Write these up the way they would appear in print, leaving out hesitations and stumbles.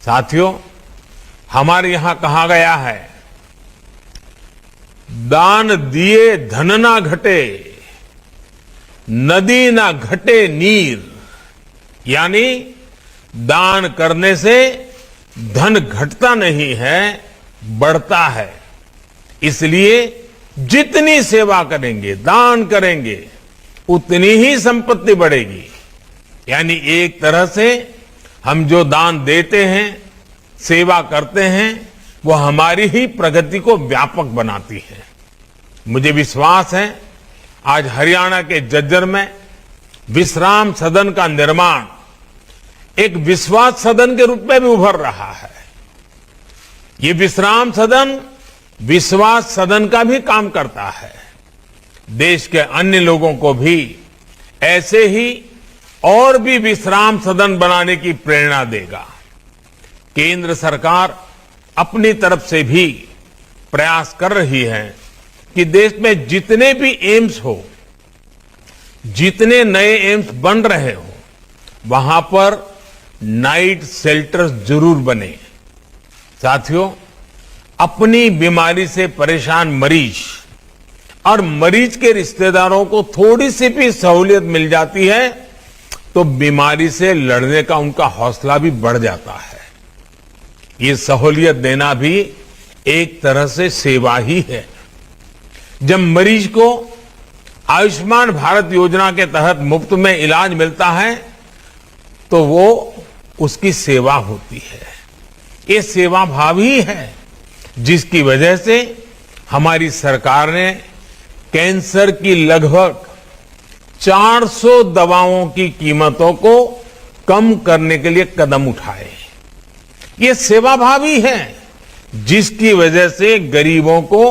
साथियों, हमारे यहां कहा गया है, दान दिए धन ना घटे, नदी ना घटे नीर। यानी दान करने से धन घटता नहीं है, बढ़ता है। इसलिए जितनी सेवा करेंगे, दान करेंगे, उतनी ही संपत्ति बढ़ेगी। यानी एक तरह से हम जो दान देते हैं, सेवा करते हैं, वो हमारी ही प्रगति को व्यापक बनाती है। मुझे विश्वास है, आज हरियाणा के झज्जर में विश्राम सदन का निर्माण एक विश्वास सदन के रूप में भी उभर रहा है। ये विश्राम सदन विश्वास सदन का भी काम करता है। देश के अन्य लोगों को भी ऐसे ही और भी विश्राम सदन बनाने की प्रेरणा देगा। केंद्र सरकार अपनी तरफ से भी प्रयास कर रही है कि देश में जितने भी एम्स हो, जितने नए एम्स बन रहे हो, वहां पर नाइट शेल्टर्स जरूर बने। साथियों, अपनी बीमारी से परेशान मरीज और मरीज के रिश्तेदारों को थोड़ी सी भी सहूलियत मिल जाती है तो बीमारी से लड़ने का उनका हौसला भी बढ़ जाता है। ये सहूलियत देना भी एक तरह से सेवा ही है। जब मरीज को आयुष्मान भारत योजना के तहत मुफ्त में इलाज मिलता है तो वो उसकी सेवा होती है। ये सेवा भाव ही है जिसकी वजह से हमारी सरकार ने कैंसर की लगभग 400 दवाओं की कीमतों को कम करने के लिए कदम उठाए। ये सेवा भाव ही है जिसकी वजह से गरीबों को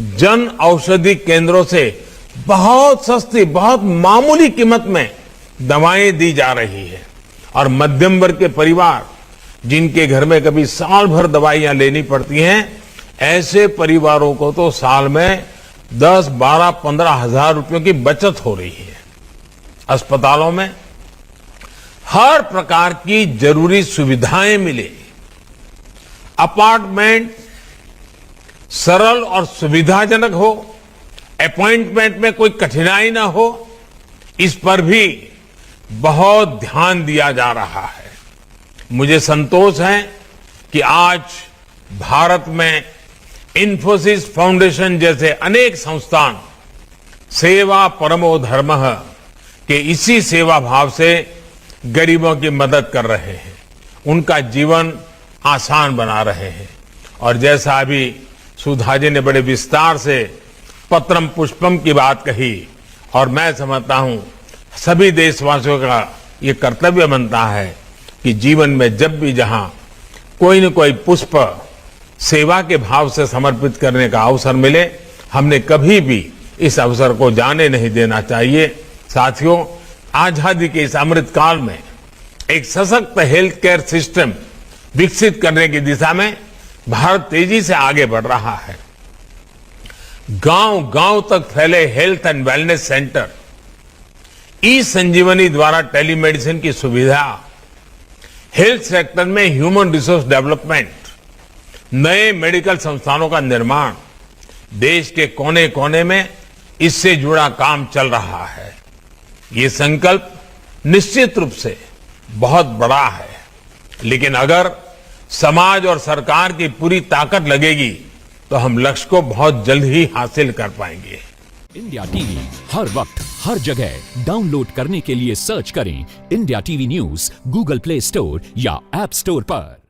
जन औषधि केंद्रों से बहुत सस्ती, बहुत मामूली कीमत में दवाएं दी जा रही है। और मध्यम वर्ग के परिवार जिनके घर में कभी साल भर दवाइयां लेनी पड़ती हैं, ऐसे परिवारों को तो साल में 10, 12, 15 हजार रुपयों की बचत हो रही है। अस्पतालों में हर प्रकार की जरूरी सुविधाएं मिले, अपार्टमेंट सरल और सुविधाजनक हो, अपॉइंटमेंट में कोई कठिनाई ना हो, इस पर भी बहुत ध्यान दिया जा रहा है। मुझे संतोष है कि आज भारत में इन्फोसिस फाउंडेशन जैसे अनेक संस्थान सेवा परमो धर्मः के इसी सेवा भाव से गरीबों की मदद कर रहे हैं, उनका जीवन आसान बना रहे हैं। और जैसा अभी सुधा जी ने बड़े विस्तार से पत्रम पुष्पम की बात कही, और मैं समझता हूं सभी देशवासियों का ये कर्तव्य बनता है कि जीवन में जब भी जहां कोई न कोई पुष्प सेवा के भाव से समर्पित करने का अवसर मिले, हमने कभी भी इस अवसर को जाने नहीं देना चाहिए। साथियों, आजादी के इस अमृत काल में एक सशक्त हेल्थ केयर सिस्टम विकसित करने की दिशा में भारत तेजी से आगे बढ़ रहा है। गांव गांव तक फैले हेल्थ एंड वेलनेस सेंटर, ई संजीवनी द्वारा टेलीमेडिसिन की सुविधा, हेल्थ सेक्टर में ह्यूमन रिसोर्स डेवलपमेंट, नए मेडिकल संस्थानों का निर्माण, देश के कोने कोने में इससे जुड़ा काम चल रहा है। ये संकल्प निश्चित रूप से बहुत बड़ा है, लेकिन अगर समाज और सरकार की पूरी ताकत लगेगी तो हम लक्ष्य को बहुत जल्द ही हासिल कर पाएंगे। इंडिया टीवी हर वक्त हर जगह डाउनलोड करने के लिए सर्च करें India TV news Google play store या ऐप स्टोर पर।